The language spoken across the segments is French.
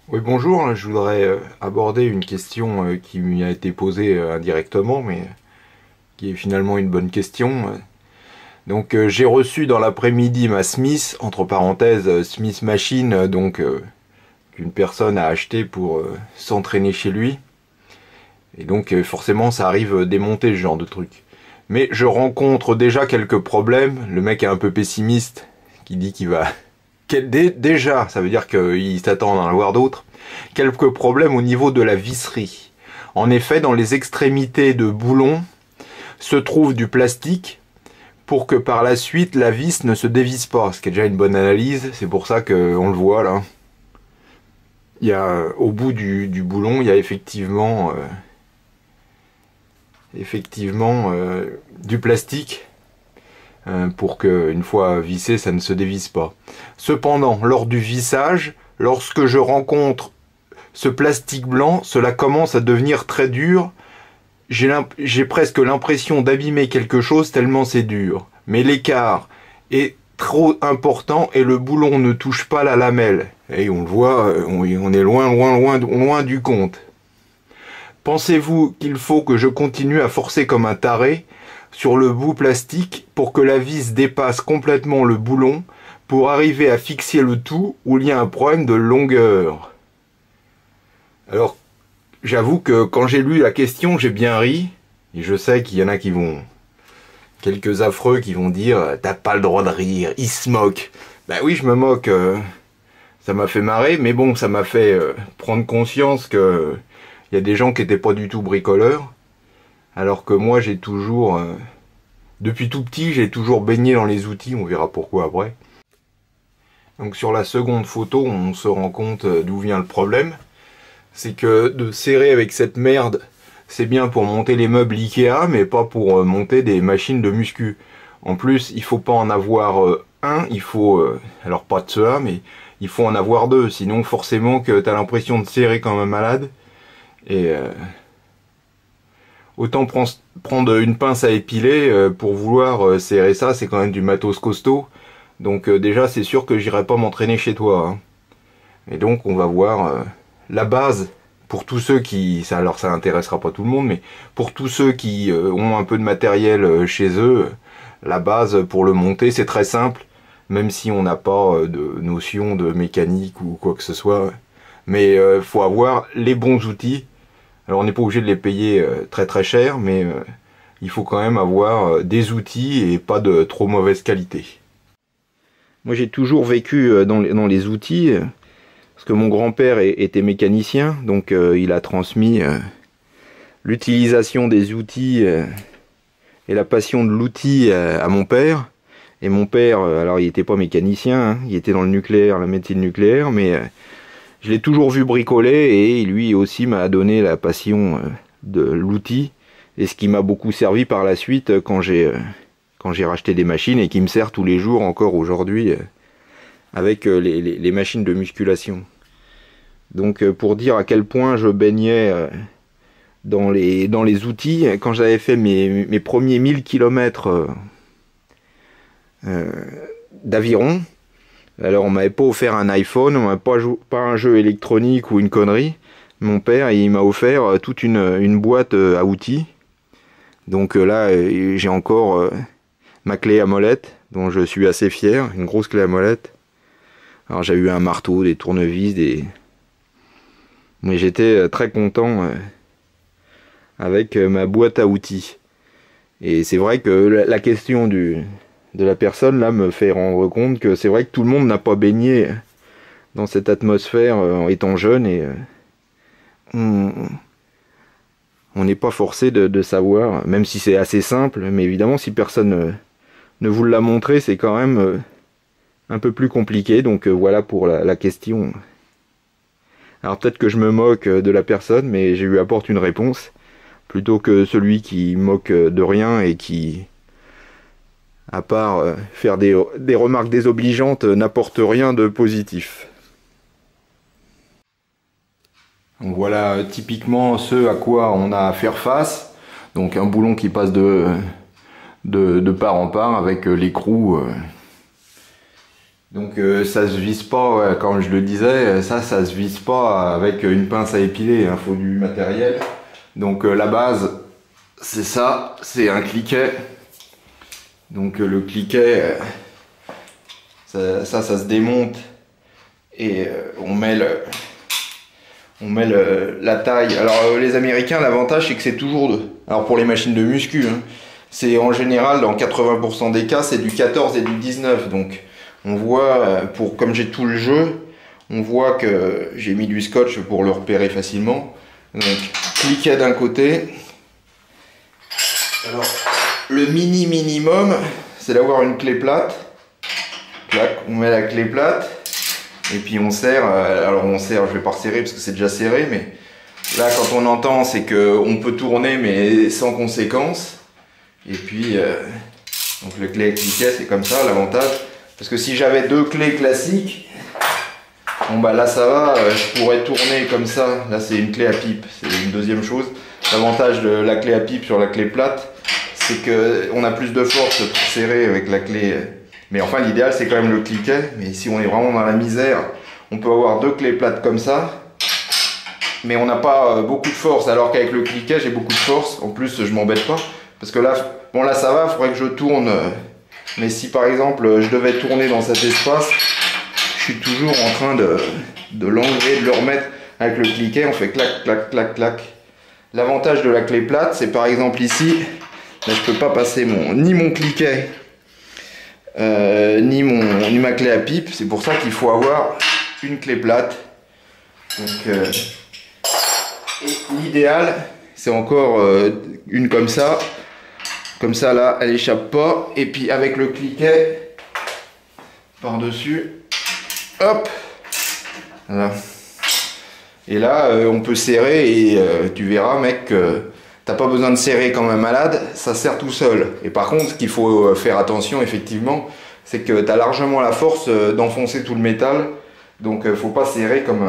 Oui, bonjour, je voudrais aborder une question qui m'y a été posée indirectement, mais qui est finalement une bonne question. Donc j'ai reçu dans l'après-midi ma Smith, entre parenthèses Smith Machine, qu'une personne a acheté pour s'entraîner chez lui. Et donc forcément ça arrive démonter ce genre de truc. Mais je rencontre déjà quelques problèmes. Le mec est un peu pessimiste, qui dit qu'il va... Déjà, ça veut dire qu'il s'attend à en avoir d'autres. Quelques problèmes au niveau de la visserie. En effet, dans les extrémités de boulon se trouve du plastique pour que par la suite la vis ne se dévisse pas, ce qui est déjà une bonne analyse. C'est pour ça qu'on le voit là. Il y a au bout du boulon, il y a effectivement du plastique pour que, une fois vissé, ça ne se dévisse pas. Cependant, lors du vissage, lorsque je rencontre ce plastique blanc, cela commence à devenir très dur. J'ai presque l'impression d'abîmer quelque chose tellement c'est dur. Mais l'écart est trop important et le boulon ne touche pas la lamelle. Et on le voit, on est loin du compte. Pensez-vous qu'il faut que je continue à forcer comme un taré sur le bout plastique pour que la vis dépasse complètement le boulon pour arriver à fixer le tout ou il y a un problème de longueur? Alors, j'avoue que quand j'ai lu la question, j'ai bien ri. Et je sais qu'il y en a qui vont... Quelques affreux qui vont dire « T'as pas le droit de rire, il se moque ». Ben oui, je me moque. Ça m'a fait marrer, mais bon, ça m'a fait prendre conscience que il y a des gens qui étaient pas du tout bricoleurs. Alors que moi, j'ai toujours... depuis tout petit, j'ai toujours baigné dans les outils. On verra pourquoi après. Donc sur la seconde photo, on se rend compte d'où vient le problème. C'est que de serrer avec cette merde, c'est bien pour monter les meubles Ikea, mais pas pour monter des machines de muscu. En plus, il faut pas en avoir un, il faut, alors pas de cela, mais il faut en avoir deux, sinon forcément que t'as l'impression de serrer comme un malade. Et autant prendre une pince à épiler pour vouloir serrer ça, c'est quand même du matos costaud. Donc déjà, c'est sûr que j'irai pas m'entraîner chez toi, hein. Et donc, on va voir la base pour tous ceux qui... Alors, ça intéressera pas tout le monde, mais pour tous ceux qui ont un peu de matériel chez eux, la base pour le monter, c'est très simple, même si on n'a pas de notion de mécanique ou quoi que ce soit. Mais faut avoir les bons outils. Alors, on n'est pas obligé de les payer très très cher, mais il faut quand même avoir des outils et pas de trop mauvaise qualité. Moi, j'ai toujours vécu dans les outils, parce que mon grand-père était mécanicien, donc il a transmis l'utilisation des outils et la passion de l'outil à mon père. Et mon père, alors il n'était pas mécanicien, hein, il était dans le nucléaire, la médecine nucléaire, mais je l'ai toujours vu bricoler et lui aussi m'a donné la passion de l'outil, et ce qui m'a beaucoup servi par la suite quand j'ai racheté des machines et qui me sert tous les jours encore aujourd'hui avec les machines de musculation. Donc pour dire à quel point je baignais dans les outils, quand j'avais fait mes premiers 1000 km d'aviron, alors on m'avait pas offert un iPhone, on m'avait pas un jeu électronique ou une connerie. Mon père, il m'a offert toute une boîte à outils. Donc là, j'ai encore ma clé à molette, dont je suis assez fier, une grosse clé à molette. Alors j'ai eu un marteau, des tournevis, mais j'étais très content avec ma boîte à outils. Et c'est vrai que la question de la personne là me fait rendre compte que c'est vrai que tout le monde n'a pas baigné dans cette atmosphère en étant jeune, et on n'est pas forcé de savoir, même si c'est assez simple, mais évidemment si personne ne vous l'a montré, c'est quand même un peu plus compliqué. Donc voilà pour la question. Alors peut-être que je me moque de la personne, mais je lui apporte une réponse, plutôt que celui qui moque de rien et qui, à part faire des remarques désobligeantes, n'apporte rien de positif. Donc voilà typiquement ce à quoi on a à faire face. Donc un boulon qui passe de part en part avec l'écrou Donc ça se visse pas, ouais, comme je le disais, ça se visse pas avec une pince à épiler, il faut du matériel. Donc la base, c'est ça, c'est un cliquet. Donc le cliquet, ça se démonte et on met la taille. Alors les Américains, l'avantage c'est que c'est toujours alors pour les machines de muscu, hein, c'est en général dans 80% des cas c'est du 14 et du 19. Donc on voit, comme j'ai tout le jeu, on voit que j'ai mis du scotch pour le repérer facilement. Donc cliquet d'un côté. Alors le minimum c'est d'avoir une clé plate. Clac, on met la clé plate. Et puis on serre, alors on serre, je vais pas resserrer parce que c'est déjà serré, mais là quand on entend c'est qu'on peut tourner mais sans conséquence. Et puis, donc le clé cliquet c'est comme ça l'avantage. Parce que si j'avais deux clés classiques, bon bah là ça va, je pourrais tourner comme ça. Là c'est une clé à pipe, c'est une deuxième chose. L'avantage de la clé à pipe sur la clé plate, c'est qu'on a plus de force pour serrer avec la clé. Mais enfin l'idéal c'est quand même le cliquet. Mais si on est vraiment dans la misère, on peut avoir deux clés plates comme ça. Mais on n'a pas beaucoup de force, alors qu'avec le cliquet j'ai beaucoup de force. En plus je m'embête pas. Parce que là, bon là ça va, il faudrait que je tourne. Mais si par exemple je devais tourner dans cet espace, je suis toujours en train de l'enlever, de le remettre avec le cliquet. On fait clac, clac, clac, clac. L'avantage de la clé plate, c'est par exemple ici, là, je peux pas passer ni mon cliquet. Ni ma clé à pipe, c'est pour ça qu'il faut avoir une clé plate. Donc l'idéal c'est encore une comme ça là elle échappe pas, et puis avec le cliquet par dessus, hop, voilà. Et là on peut serrer et tu verras mec, t'as pas besoin de serrer comme un malade, ça serre tout seul. Et par contre, ce qu'il faut faire attention effectivement, c'est que tu as largement la force d'enfoncer tout le métal. Donc faut pas serrer comme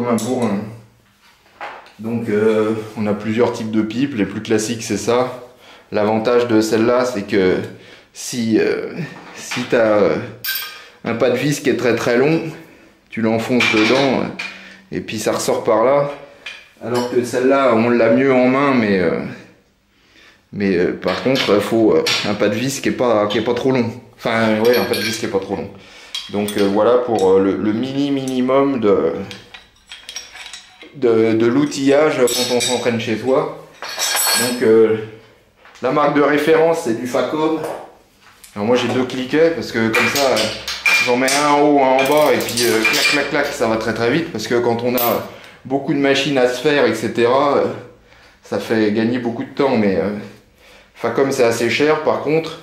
un bourrin. Donc on a plusieurs types de pipes, les plus classiques c'est ça. L'avantage de celle-là c'est que si tu as un pas de vis qui est très très long, tu l'enfonces dedans et puis ça ressort par là. Alors que celle-là, on l'a mieux en main, mais par contre, il faut un pas de vis qui est pas trop long. Enfin, ouais, un pas de vis qui est pas trop long. Donc voilà pour le minimum de l'outillage quand on s'entraîne chez soi. Donc la marque de référence, c'est du Facom. Alors moi, j'ai deux cliquets parce que comme ça, j'en mets un en haut, un en bas, et puis clac, clac, clac, ça va très très vite parce que quand on a beaucoup de machines à se faire, etc. Ça fait gagner beaucoup de temps, mais Facom c'est assez cher. Par contre,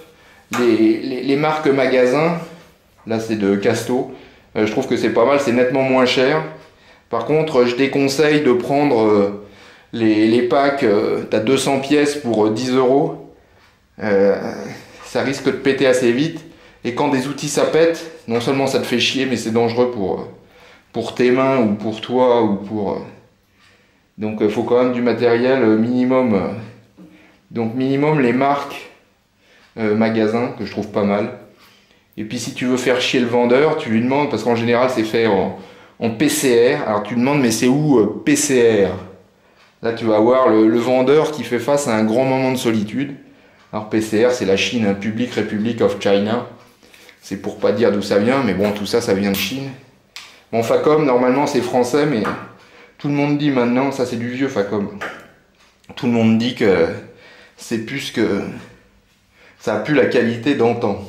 les marques magasins, là c'est de Casto, je trouve que c'est pas mal, c'est nettement moins cher. Par contre, je déconseille de prendre les packs, t'as 200 pièces pour 10 €. Ça risque de péter assez vite. Et quand des outils ça pète, non seulement ça te fait chier, mais c'est dangereux pour tes mains ou pour toi ou pour... Donc il faut quand même du matériel minimum. Donc minimum les marques magasins que je trouve pas mal. Et puis si tu veux faire chier le vendeur, tu lui demandes, parce qu'en général c'est fait en PCR. Alors tu demandes mais c'est où PCR? Là tu vas avoir le vendeur qui fait face à un grand moment de solitude. Alors PCR c'est la Chine, hein, Public Republic of China. C'est pour pas dire d'où ça vient, mais bon tout ça vient de Chine. Bon, Facom, normalement c'est français, mais tout le monde dit maintenant, ça c'est du vieux Facom. Tout le monde dit que c'est plus que... ça a plus la qualité d'antan.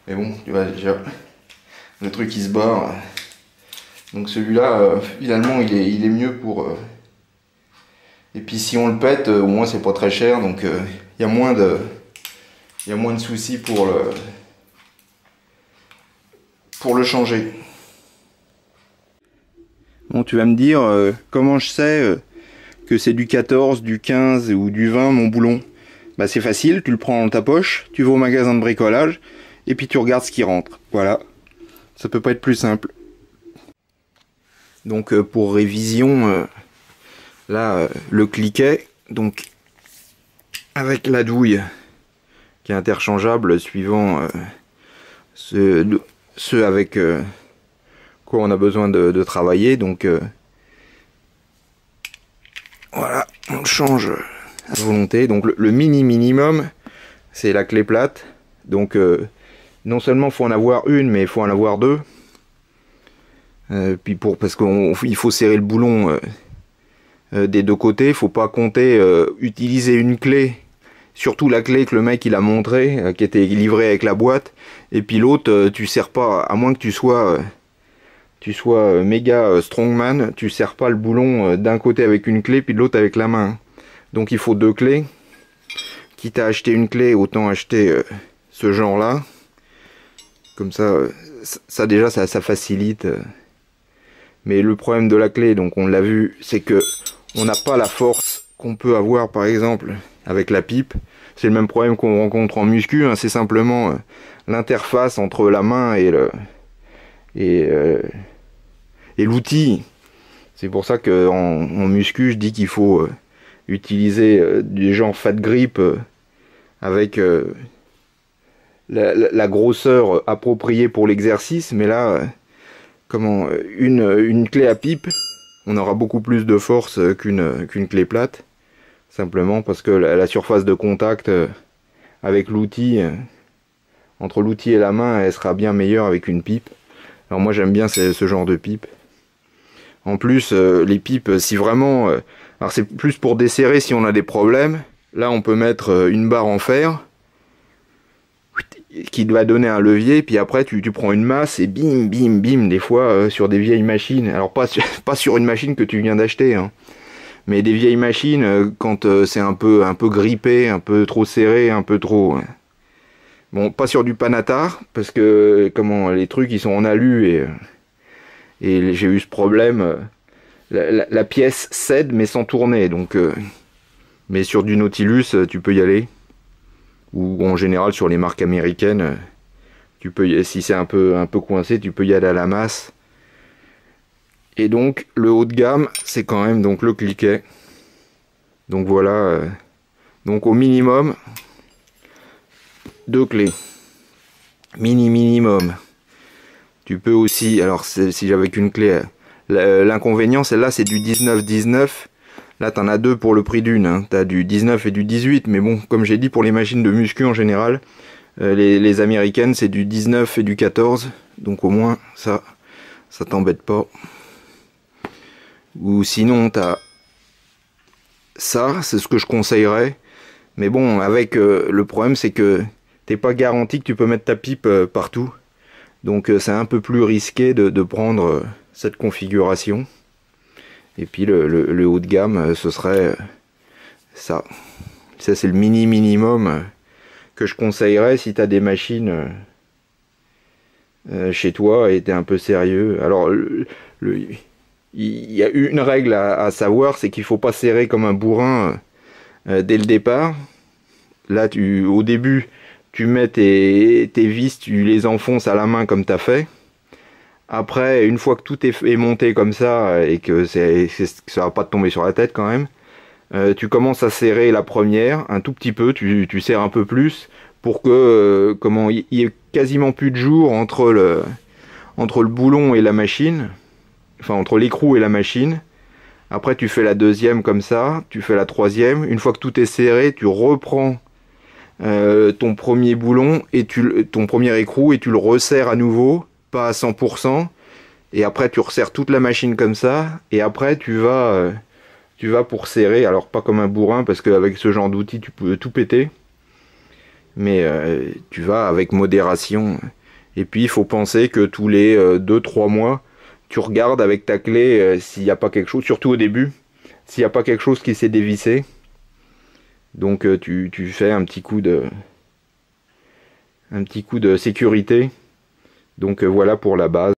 Mais bon, tu vois déjà, le truc il se barre. Donc celui-là, finalement, il est mieux pour... Et puis si on le pète, au moins c'est pas très cher, donc il y a moins de soucis pour le changer. Bon, tu vas me dire, comment je sais que c'est du 14, du 15 ou du 20 mon boulon? Bah c'est facile, tu le prends dans ta poche, tu vas au magasin de bricolage, et puis tu regardes ce qui rentre. Voilà, ça peut pas être plus simple. Donc pour révision, là, le cliquet, donc avec la douille, qui est interchangeable suivant ce avec quoi on a besoin de travailler. Donc voilà, on le change à volonté. Donc le minimum, c'est la clé plate. Donc non seulement faut en avoir une, mais il faut en avoir deux. Puis parce qu'il faut serrer le boulon des deux côtés. Il faut pas compter utiliser une clé, surtout la clé que le mec il a montré, qui était livrée avec la boîte, et puis l'autre tu serres pas, à moins que tu sois méga strongman, tu serres pas le boulon d'un côté avec une clé puis de l'autre avec la main. Donc il faut deux clés. Quitte à acheter une clé, autant acheter ce genre là. Comme ça, ça déjà ça facilite. Mais le problème de la clé, donc on l'a vu, c'est que on n'a pas la force qu'on peut avoir par exemple avec la pipe. C'est le même problème qu'on rencontre en muscu, hein. C'est simplement l'interface entre la main et l'outil. C'est pour ça que en muscu, je dis qu'il faut utiliser des genres fat grip avec la grosseur appropriée pour l'exercice. Mais là, une clé à pipe, on aura beaucoup plus de force qu'une clé plate. Simplement parce que la surface de contact avec l'outil, entre l'outil et la main, elle sera bien meilleure avec une pipe. Alors moi j'aime bien ce genre de pipe. En plus, les pipes, si vraiment... alors c'est plus pour desserrer si on a des problèmes. Là on peut mettre une barre en fer qui va donner un levier, puis après tu prends une masse et bim, bim, bim, des fois sur des vieilles machines. Alors pas sur une machine que tu viens d'acheter, hein. Mais des vieilles machines, quand c'est un peu grippé, un peu trop serré, un peu trop... Bon, pas sur du Panatar, parce que les trucs ils sont en alu et j'ai eu ce problème. La pièce cède mais sans tourner, donc... mais sur du Nautilus, tu peux y aller. Ou en général sur les marques américaines, tu peux si c'est un peu coincé, tu peux y aller à la masse. Et donc le haut de gamme, c'est quand même donc le cliquet. Donc voilà, donc au minimum, deux clés. Minimum. Tu peux aussi, alors si j'avais qu'une clé, l'inconvénient, celle-là c'est du 19-19. Là t'en as deux pour le prix d'une, hein. T'as du 19 et du 18, mais bon, comme j'ai dit, pour les machines de muscu en général, les américaines c'est du 19 et du 14, donc au moins ça t'embête pas. Ou sinon t'as ça, c'est ce que je conseillerais, mais bon, avec le problème c'est que t'es pas garanti que tu peux mettre ta pipe partout, donc c'est un peu plus risqué de prendre cette configuration. Et puis le haut de gamme, ce serait ça. Ça c'est le minimum que je conseillerais si tu as des machines chez toi et tu es un peu sérieux. Alors il y a une règle à savoir, c'est qu'il faut pas serrer comme un bourrin dès le départ. Là au début tu mets tes vis, tu les enfonces à la main comme tu as fait. Après, une fois que tout est monté comme ça et que ça va pas te tomber sur la tête quand même, tu commences à serrer la première un tout petit peu, tu serres un peu plus pour que il y ait quasiment plus de jour entre le boulon et la machine, enfin entre l'écrou et la machine. Après tu fais la deuxième comme ça, tu fais la troisième. Une fois que tout est serré, tu reprends ton premier boulon et ton premier écrou et tu le resserres à nouveau. Pas à 100%, et après tu resserres toute la machine comme ça, et après tu vas pour serrer, alors pas comme un bourrin, parce qu'avec ce genre d'outil tu peux tout péter, mais tu vas avec modération. Et puis il faut penser que tous les 2-3 mois, tu regardes avec ta clé s'il n'y a pas quelque chose, surtout au début, s'il n'y a pas quelque chose qui s'est dévissé. Donc tu fais un petit coup de sécurité. Donc voilà pour la base.